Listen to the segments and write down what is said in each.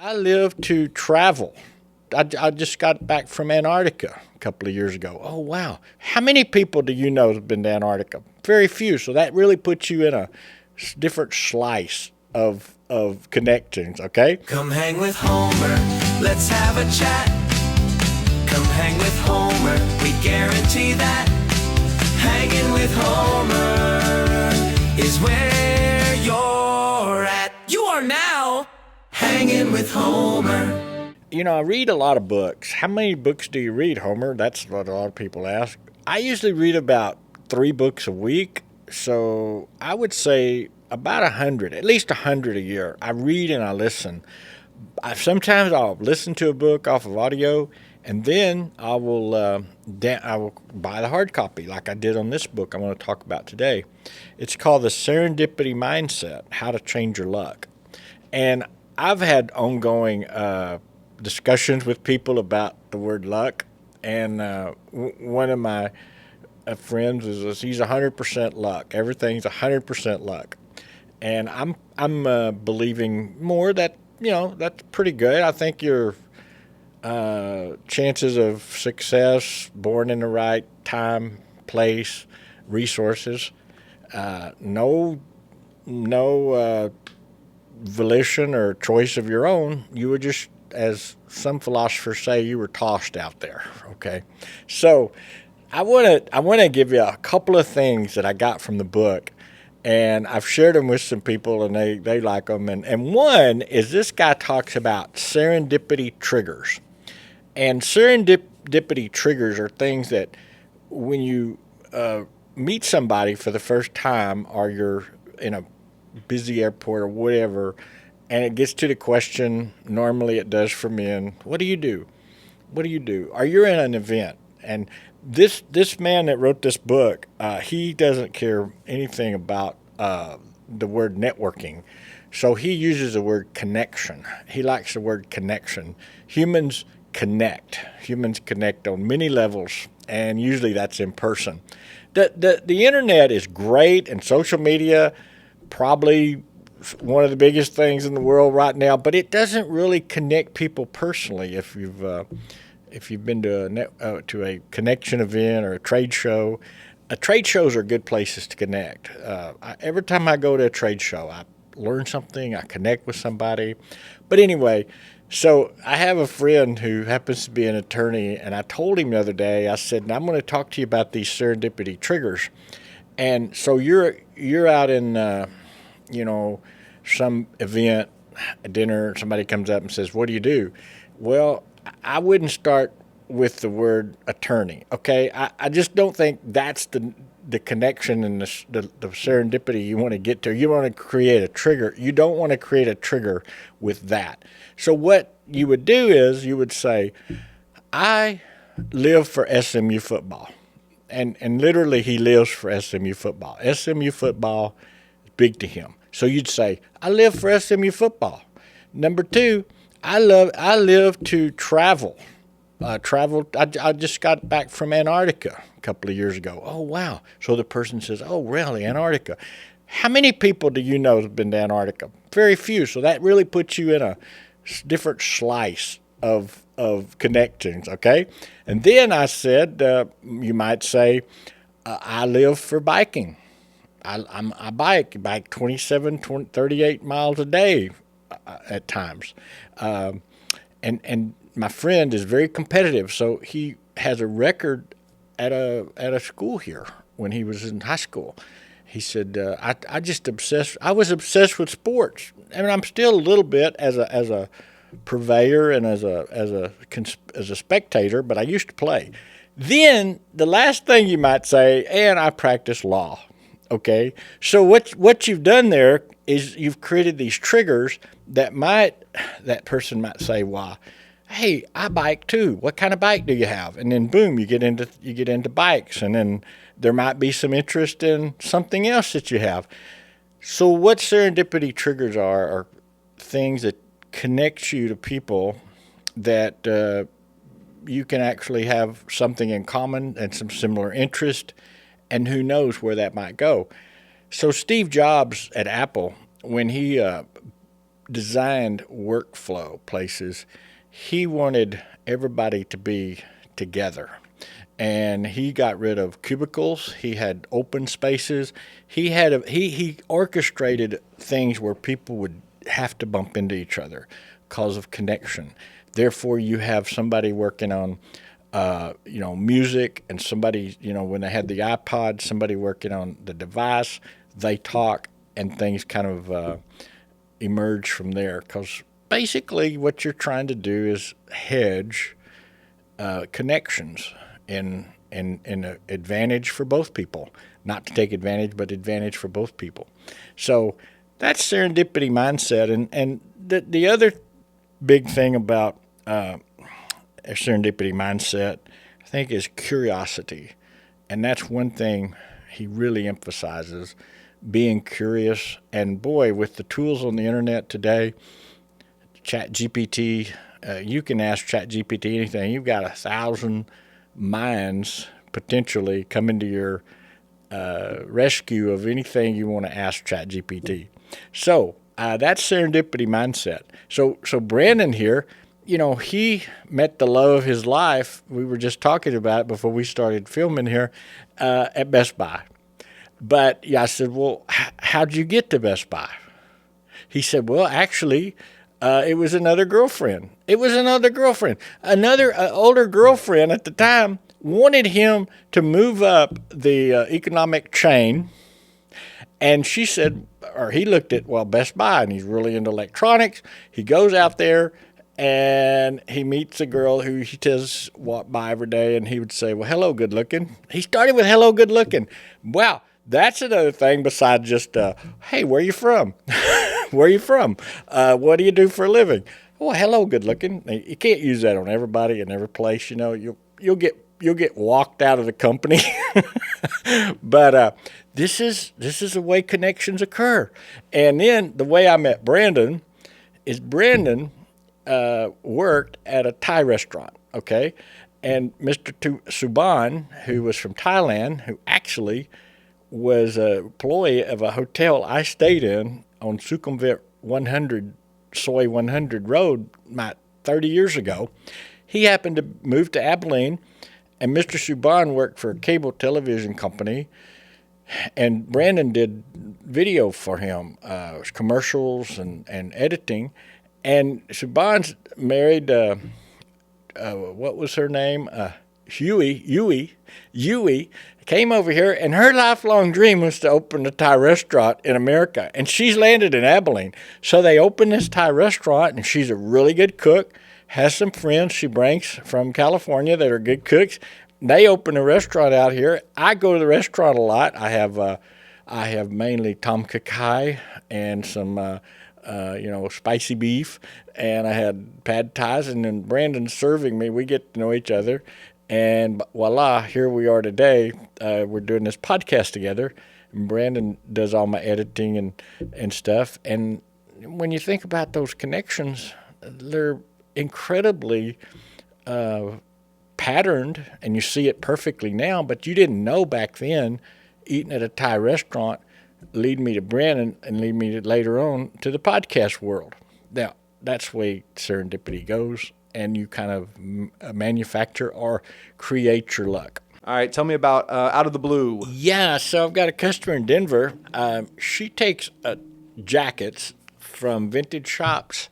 I live to travel. I just got back from Antarctica a couple of years ago. Oh, wow. How many people do you know have been to Antarctica? Very few. So that really puts you in a different slice of connections, okay? Come hang with Homer, let's have a chat. Come hang with Homer, we guarantee that. Hanging with Homer is where you're at. You are now hanging with Homer. You know, I read a lot of books. How many books do you read, Homer? That's what a lot of people ask. I usually read about 3 books a week, so I would say about 100, at least 100 a year. I read and I listen. Sometimes I'll listen to a book off of audio, and then I will buy the hard copy like I did on this book I'm going to talk about today. It's called The Serendipity Mindset, How to Change Your Luck. And I've had ongoing discussions with people about the word luck, and one of my friends he's 100% luck. Everything's 100% luck, and I'm believing more that that's pretty good. I think your chances of success, born in the right time, place, resources, no volition or choice of your own. You were just, as some philosophers say, you were tossed out there. Okay, so I want to give you a couple of things that I got from the book, and I've shared them with some people, and they like them. And one is, this guy talks about serendipity triggers, and serendipity triggers are things that when you meet somebody for the first time, or you're in a busy airport or whatever, and it gets to the question, normally it does for men, what do you do? What do you do? Or you're in an event, and this man that wrote this book, he doesn't care anything about the word networking. So he uses the word connection. He likes the word connection. Humans connect. Humans connect on many levels, and usually that's in person. The internet is great, and social media probably one of the biggest things in the world right now, but it doesn't really connect people personally. If you've been to a connection event or a trade show, trade shows are good places to connect. Every time I go to a trade show, I learn something, I connect with somebody. But anyway, so I have a friend who happens to be an attorney, and I told him the other day, I said, I'm going to talk to you about these serendipity triggers. And so you're out in some event, a dinner, somebody comes up and says, what do you do? Well, I wouldn't start with the word attorney, okay? I just don't think that's the connection and the serendipity you want to get to. You want to create a trigger. You don't want to create a trigger with that. So what you would do is you would say, I live for SMU football. And literally he lives for SMU football. SMU football is big to him. So you'd say, I live for SMU football. Number 2, I live to travel. I just got back from Antarctica a couple of years ago. Oh, wow. So the person says, oh, really, Antarctica. How many people do you know have been to Antarctica? Very few. So that really puts you in a different slice of connections, okay? And then I said, you might say, I live for biking. I bike 38 miles a day at times. And my friend is very competitive, so he has a record at a school here when he was in high school. He said, I was obsessed with sports. I mean, I'm still a little bit as a purveyor and as a spectator, but I used to play. Then the last thing you might say, and I practice law. Okay, so what you've done there is you've created these triggers that person might say, "Why, hey, I bike too. What kind of bike do you have?" And then boom, you get into bikes, and then there might be some interest in something else that you have. So what serendipity triggers are things that connect you to people that you can actually have something in common and some similar interest. And who knows where that might go. So Steve Jobs at Apple, when he designed workflow places, he wanted everybody to be together. And he got rid of cubicles. He had open spaces. He orchestrated things where people would have to bump into each other because of connection. Therefore, you have somebody working on music, and somebody, when they had the iPod, somebody working on the device. They talk, and things kind of emerge from there. Because basically, what you're trying to do is hedge connections in an advantage for both people. Not to take advantage, but advantage for both people. So that's serendipity mindset. And the other big thing about a serendipity mindset, I think, is curiosity. And that's one thing he really emphasizes, being curious. And boy, with the tools on the internet today, ChatGPT, you can ask ChatGPT anything. You've got 1,000 minds potentially coming to your rescue of anything you want to ask ChatGPT. So that's serendipity mindset. So Brandon here, he met the love of his life. We were just talking about it before we started filming here at Best Buy. But I said, well, how'd you get to Best Buy? He said, well, actually, it was another girlfriend. Another older girlfriend at the time wanted him to move up the economic chain. And she said, or he looked at, Best Buy, and he's really into electronics. He goes out there and he meets a girl who he does walk by every day, and he would say, well, hello, good looking. He started with hello, good looking. Wow, that's another thing besides just, hey, where are you from? Where are you from? What do you do for a living? Well, hello, good looking. You can't use that on everybody in every place. You'll get walked out of the company. But this is the way connections occur. And then the way I met Brandon is Brandon worked at a Thai restaurant, okay? And Mr. Suban, who was from Thailand, who actually was an employee of a hotel I stayed in on Sukhumvit 100, Soy 100 Road about 30 years ago. He happened to move to Abilene, and Mr. Suban worked for a cable television company, and Brandon did video for him, commercials and editing. And Suban's married, what was her name? Yui, came over here, and her lifelong dream was to open a Thai restaurant in America. And she's landed in Abilene. So they opened this Thai restaurant, and she's a really good cook, has some friends she brings from California that are good cooks. They open a restaurant out here. I go to the restaurant a lot. I have mainly tom kha kai and some spicy beef, and I had pad thais, and then Brandon's serving me. We get to know each other, and voila, here we are today. We're doing this podcast together, and Brandon does all my editing and stuff. And when you think about those connections, they're incredibly patterned, and you see it perfectly now, but you didn't know back then. Eating at a Thai restaurant lead me to Brandon and lead me later on to the podcast world. Now, that's the way serendipity goes, and you kind of manufacture or create your luck. All right, tell me about Out of the Blue. Yeah, so I've got a customer in Denver. She takes jackets from vintage shops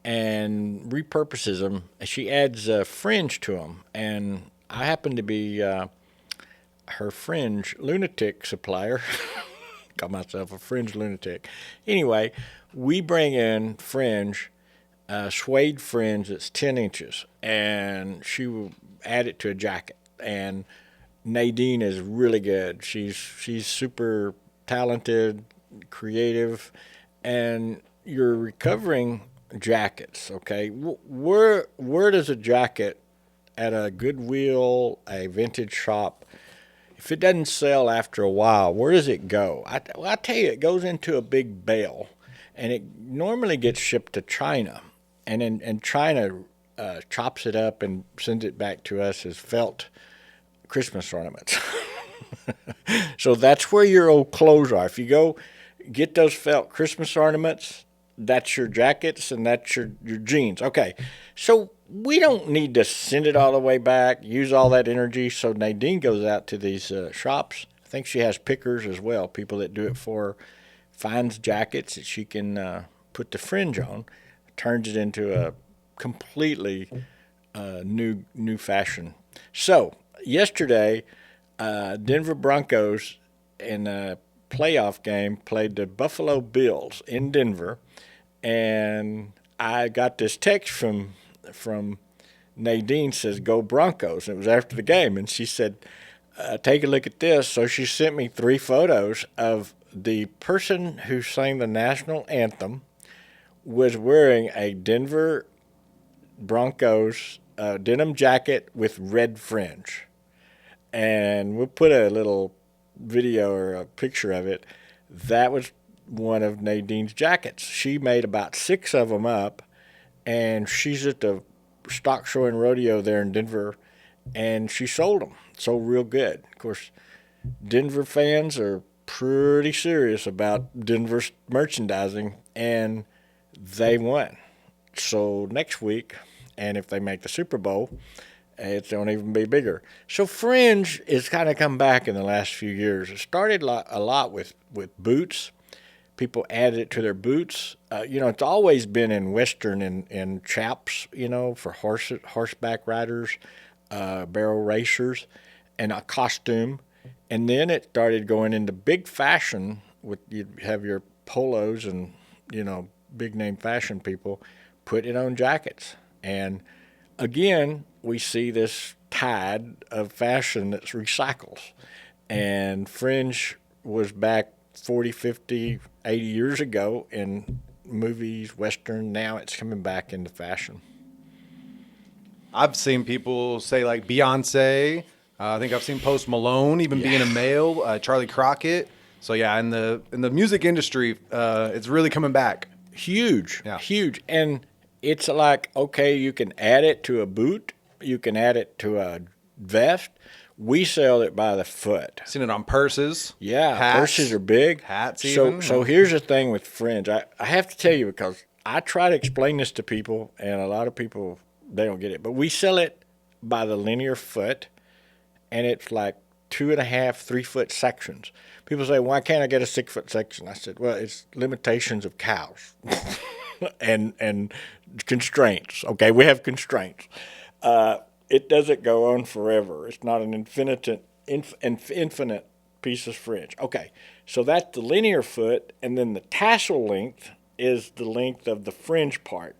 and repurposes them. She adds fringe to them, and I happen to be her fringe lunatic supplier. Call myself a fringe lunatic. Anyway, we bring in fringe, suede fringe that's 10 inches, and she will add it to a jacket. And Nadine is really good. She's super talented, creative, and you're recovering jackets, okay? Where does a jacket at a Goodwill, a vintage shop, if it doesn't sell after a while, where does it go? I tell you, it goes into a big bale, and it normally gets shipped to China. And China chops it up and sends it back to us as felt Christmas ornaments. So that's where your old clothes are. If you go get those felt Christmas ornaments, that's your jackets, and that's your jeans. Okay, so we don't need to send it all the way back, use all that energy. So Nadine goes out to these shops. I think she has pickers as well, people that do it for her, finds jackets that she can put the fringe on, turns it into a completely new fashion. So yesterday, Denver Broncos in a playoff game played the Buffalo Bills in Denver, and I got this text from Nadine, says "Go Broncos." And it was after the game, and she said, "Take a look at this." So she sent me 3 photos of the person who sang the national anthem was wearing a Denver Broncos denim jacket with red fringe. And we'll put a little video or a picture of it. That was one of Nadine's jackets. She made about 6 of them up, and she's at the stock show and rodeo there in Denver, and she sold them. Sold real good. Of course, Denver fans are pretty serious about Denver's merchandising, and they won. So next week, and if they make the Super Bowl, it's going to even be bigger. So Fringe has kind of come back in the last few years. It started a lot with boots. People added it to their boots. It's always been in Western and chaps, for horseback riders, barrel racers, and a costume. And then it started going into big fashion. You have your polos and, big name fashion people put it on jackets. And again, we see this tide of fashion that's recycles. And Fringe was back 40, 50, 80 years ago in movies, Western. Now it's coming back into fashion. I've seen people say like Beyonce. I think I've seen Post Malone even being a male. Charley Crockett. So yeah, in the music industry, it's really coming back. Huge, Yeah. Huge. And it's like, okay, you can add it to a boot. You can add it to a vest. We sell it by the foot. Seen it on purses. Yeah, hats, purses are big. Hats even. So here's the thing with Fringe. I have to tell you, because I try to explain this to people, and a lot of people, they don't get it. But we sell it by the linear foot, and it's like 2.5, 3 foot sections. People say, why can't I get a 6 foot section? I said, well, it's limitations of cows and constraints. Okay, we have constraints. It doesn't go on forever. It's not an infinite piece of fringe. Okay, so that's the linear foot, and then the tassel length is the length of the fringe part,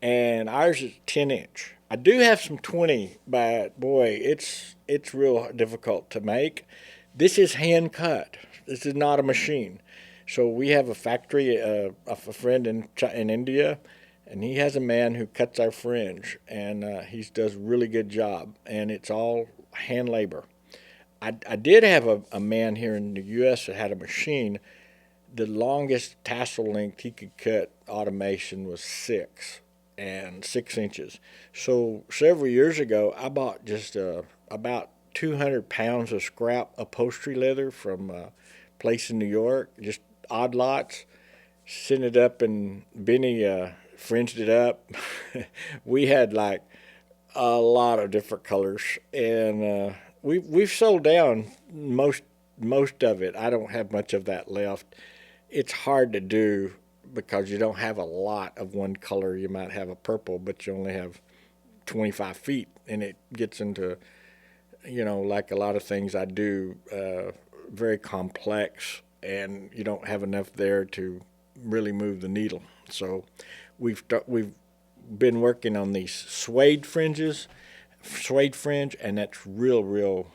and ours is 10-inch. I do have some 20, but boy, it's real difficult to make. This is hand cut. This is not a machine. So we have a factory, a friend in India, and he has a man who cuts our fringe, and he does a really good job, and it's all hand labor. I did have a man here in the U.S. that had a machine. The longest tassel length he could cut automation was 6 inches. So several years ago, I bought just about 200 pounds of scrap upholstery leather from a place in New York, just odd lots, sent it up, and Benny fringed it up. We had like a lot of different colors, and we've sold down most of it. I don't have much of that left. It's hard to do because you don't have a lot of one color. You might have a purple, but you only have 25 feet, and it gets into, like a lot of things I do, very complex, and you don't have enough there to really move the needle. So we've been working on these suede fringe, and that's real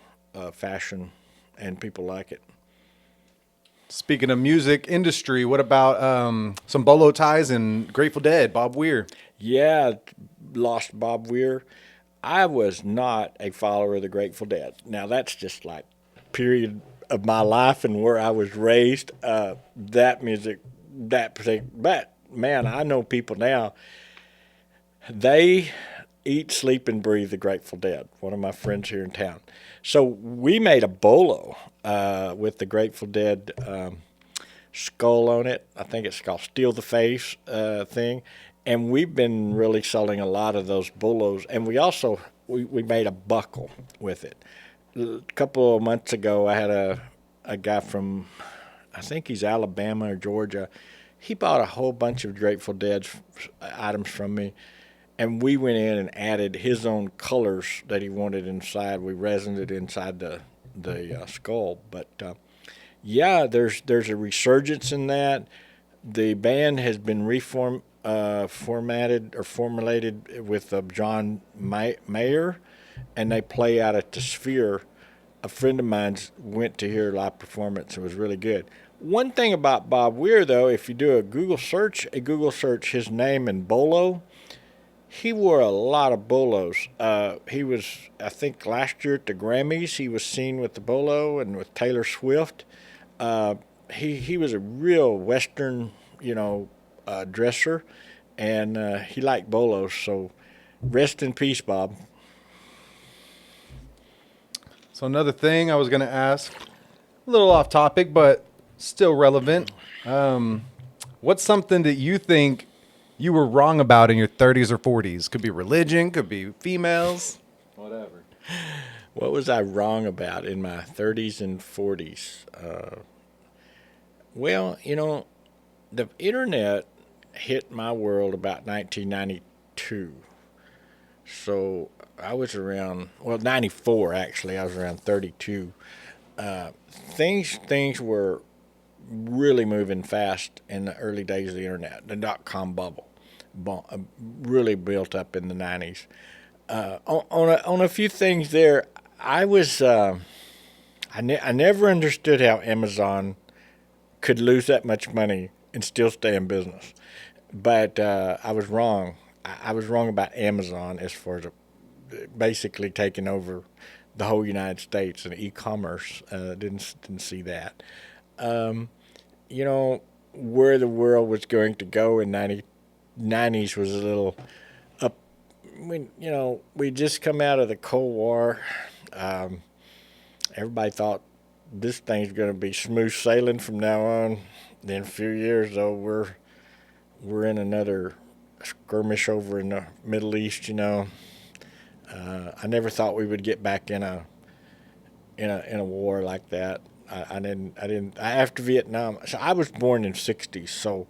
fashion, and people like it. Speaking of music industry, what about some Bolo Ties and Grateful Dead, Bob Weir? Yeah, lost Bob Weir. I was not a follower of the Grateful Dead. Now, that's just like period of my life and where I was raised. That music, that particular, but man, I know people now, they eat, sleep, and breathe the Grateful Dead. One of my friends here in town. So we made a bolo with the Grateful Dead skull on it. I think it's called Steal the Face thing. And we've been really selling a lot of those bolos. And we also, we made a buckle with it. A couple of months ago, I had a guy from, I think he's Alabama or Georgia. He bought a whole bunch of Grateful Dead items from me, and we went in and added his own colors that he wanted inside. We resined it inside the skull. But yeah, there's a resurgence in that. The band has been formulated with John Mayer, and they play out at the Sphere. A friend of mine went to hear a live performance. It was really good. One thing about Bob Weir, though, if you do a Google search, his name in Bolo, he wore a lot of Bolos. He was, I think, last year at the Grammys, he was seen with the Bolo and with Taylor Swift. He was a real Western, dresser, and he liked Bolos. So rest in peace, Bob. So another thing I was going to ask, a little off topic, but still relevant. What's something that you think you were wrong about in your 30s or 40s? Could be religion, could be females, whatever. What was I wrong about in my 30s and 40s? Well, the internet hit my world about 1992. So I was around, 94 actually. I was around 32. Things were really moving fast in the early days of the internet. The dot-com bubble really built up in the 90s. On a few things there, I never understood how Amazon could lose that much money and still stay in business. But I was wrong. I was wrong about Amazon as far as basically taking over the whole United States and e-commerce. Didn't see that. Where the world was going to go in 90s was a little up. We just come out of the Cold War. Everybody thought this thing's going to be smooth sailing from now on. Then a few years, though, we're in another skirmish over in the Middle East. I never thought we would get back in a war like that. I didn't after Vietnam. So I was born in '60s, so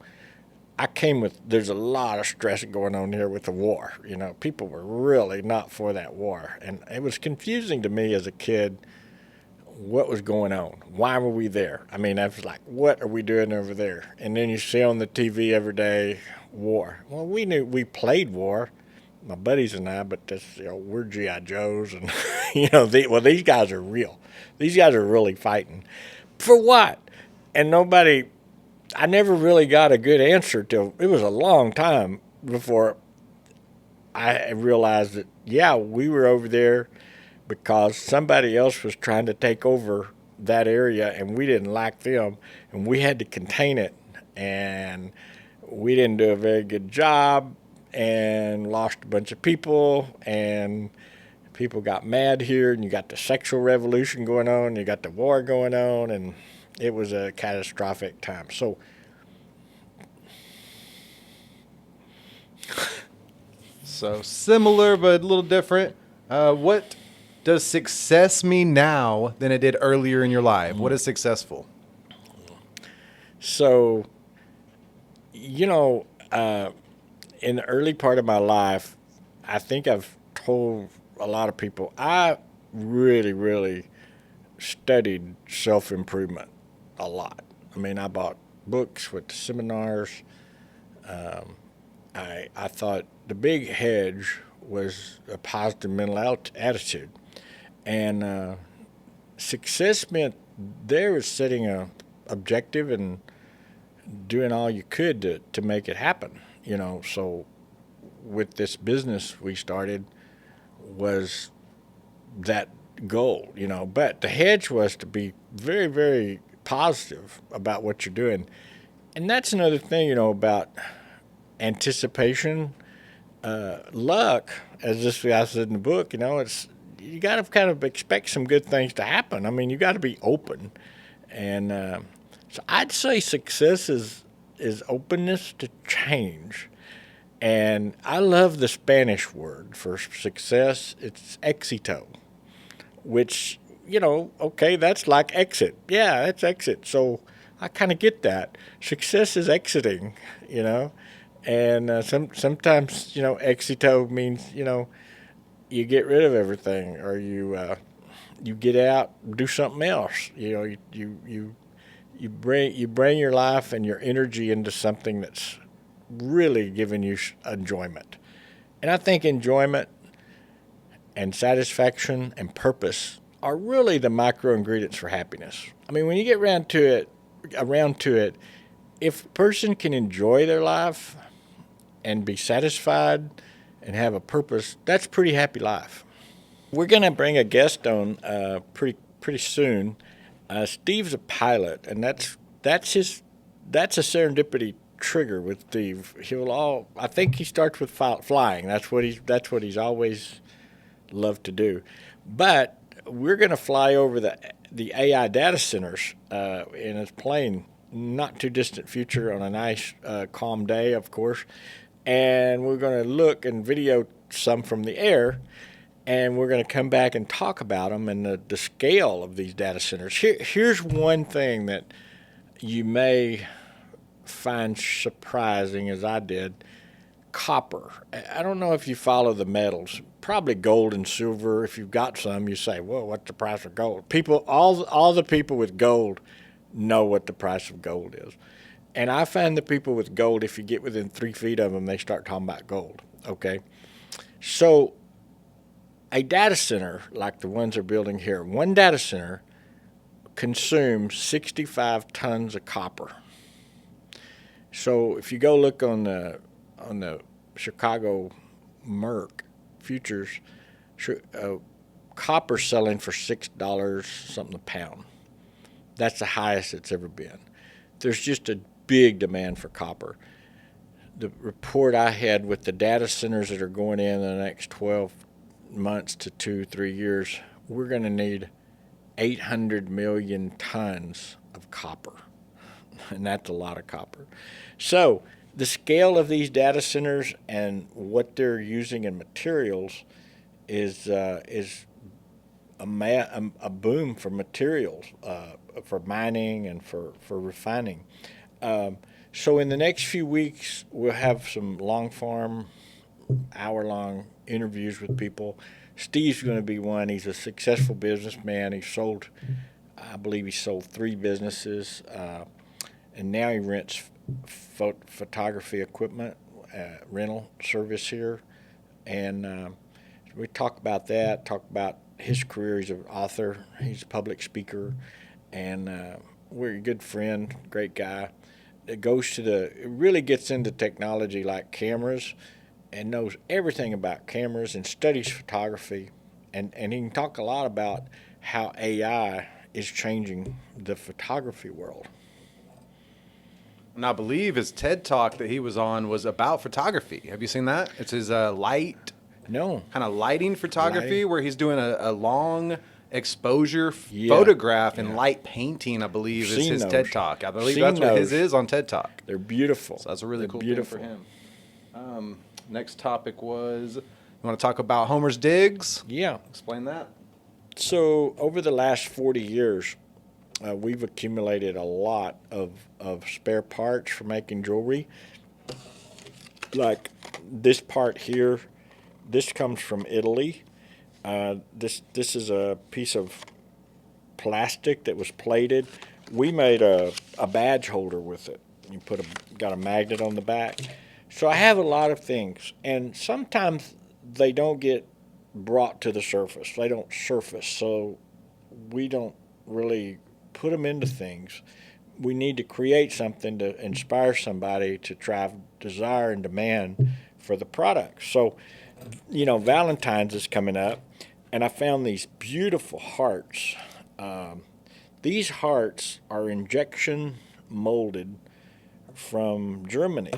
I came with. There's a lot of stress going on here with the war. People were really not for that war, and it was confusing to me as a kid. What was going on? Why were we there? I was like, what are we doing over there? And then you see on the TV every day, war. Well, we knew we played war, my buddies and I, but we're G.I. Joes, and these guys are real. These guys are really fighting. For what? And I never really got a good answer till it was a long time before I realized that, yeah, we were over there because somebody else was trying to take over that area, and we didn't like them, and we had to contain it, and we didn't do a very good job, and lost a bunch of people, and people got mad here, and you got the sexual revolution going on, you got the war going on, and it was a catastrophic time. So similar but a little different. What does success mean now than it did earlier in your life? What is successful? So, in the early part of my life, I think I've told a lot of people, I really, really studied self-improvement a lot. I bought books with seminars. I thought the big hedge was a positive mental attitude. And success meant there was setting a objective and doing all you could to make it happen. So with this business we started was that goal, But the hedge was to be very, very positive about what you're doing. And that's another thing, about anticipation. Luck, as this guy said in the book, it's you got to kind of expect some good things to happen. You got to be open. And So I'd say success is openness to change. And I love the Spanish word for success. It's éxito, which, okay, that's like exit. Yeah, that's exit. So I kind of get that. Success is exiting, and sometimes, éxito means, you get rid of everything, or you get out, do something else. You bring your life and your energy into something that's really giving you enjoyment. And I think enjoyment and satisfaction and purpose are really the micro ingredients for happiness. I mean, when you get around to it, if a person can enjoy their life and be satisfied and have a purpose, that's a pretty happy life. We're going to bring a guest on pretty soon. Steve's a pilot, and that's a serendipity trigger with Steve. I think he starts with flying. That's what he's always loved to do. But we're going to fly over the AI data centers in his plane, not too distant future, on a nice calm day, of course. And we're going to look and video some from the air, and we're going to come back and talk about them and the scale of these data centers. Here's one thing that you may find surprising, as I did. Copper. I don't know if you follow the metals. Probably gold and silver. If you've got some, you say, "Well, what's the price of gold?" All the people with gold know what the price of gold is. And I find the people with gold, if you get within 3 feet of them, they start talking about gold. Okay, so a data center like the ones they're building here, one data center consumes 65 tons of copper. So if you go look on the Chicago Merc futures, copper selling for $6 something a pound. That's the highest it's ever been. There's just a big demand for copper. The report I had with the data centers that are going in the next 12 months to 2-3 years, we're going to need 800 million tons of copper. And that's a lot of copper. So the scale of these data centers and what they're using in materials is a boom for materials, for mining and for refining. So in the next few weeks, we'll have some long form, hour-long interviews with people. Steve's going to be one. He's a successful businessman. I believe he sold 3 businesses, and now he rents photography equipment, rental service here. And we talk about that, talk about his career. He's an author, he's a public speaker, and we're a good friend, great guy. It really gets into technology like cameras and knows everything about cameras and studies photography. And he can talk a lot about how AI is changing the photography world. And I believe his TED Talk that he was on was about photography. Have you seen that? It's his lighting photography, where he's doing a long exposure photograph and light painting, I believe, is his TED Talk. I believe that's what his is on TED Talk. They're beautiful. So that's a really cool thing for him. Next topic was, you want to talk about Homer's digs? Yeah. Explain that. So over the last 40 years, we've accumulated a lot of spare parts for making jewelry. Like this part here, this comes from Italy. This is a piece of plastic that was plated. We made a badge holder with it. You got a magnet on the back. So I have a lot of things, and sometimes they don't get brought to the surface. They don't surface, so we don't really put them into things. We need to create something to inspire somebody to drive desire and demand for the product. So, Valentine's is coming up, and I found these beautiful hearts. These hearts are injection molded from Germany.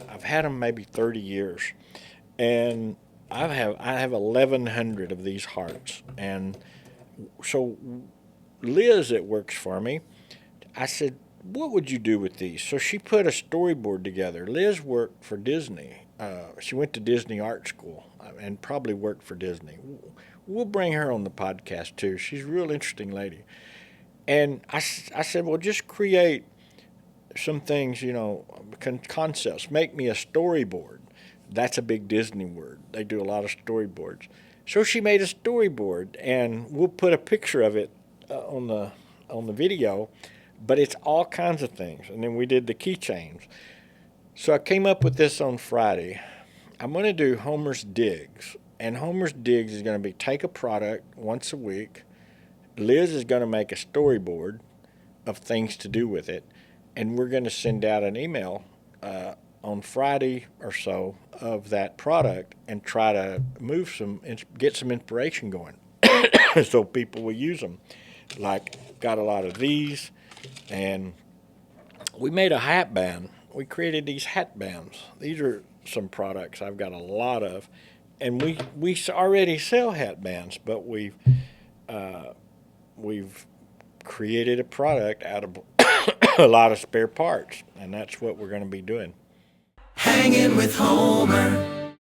I've had them maybe 30 years, and I have 1,100 of these hearts. And so Liz, that works for me, I said, what would you do with these? So she put a storyboard together. Liz worked for Disney. She went to Disney Art School and probably worked for Disney. We'll bring her on the podcast too. She's a real interesting lady. And I said, well, just create some things, concepts. Make me a storyboard. That's a big Disney word. They do a lot of storyboards. So she made a storyboard, and we'll put a picture of it on the video. But it's all kinds of things. And then we did the keychains. So I came up with this on Friday. I'm going to do Homer's Digs. And Homer's Digs is going to be take a product once a week. Liz is going to make a storyboard of things to do with it. And we're going to send out an email on Friday or so of that product and try to get some inspiration going so people will use them. Like, got a lot of these. And we made a hat band. We created these hat bands. These are some products I've got a lot of. And we already sell hat bands, but we've created a product out of a lot of spare parts. And that's what we're going to be doing. Hanging with Homer.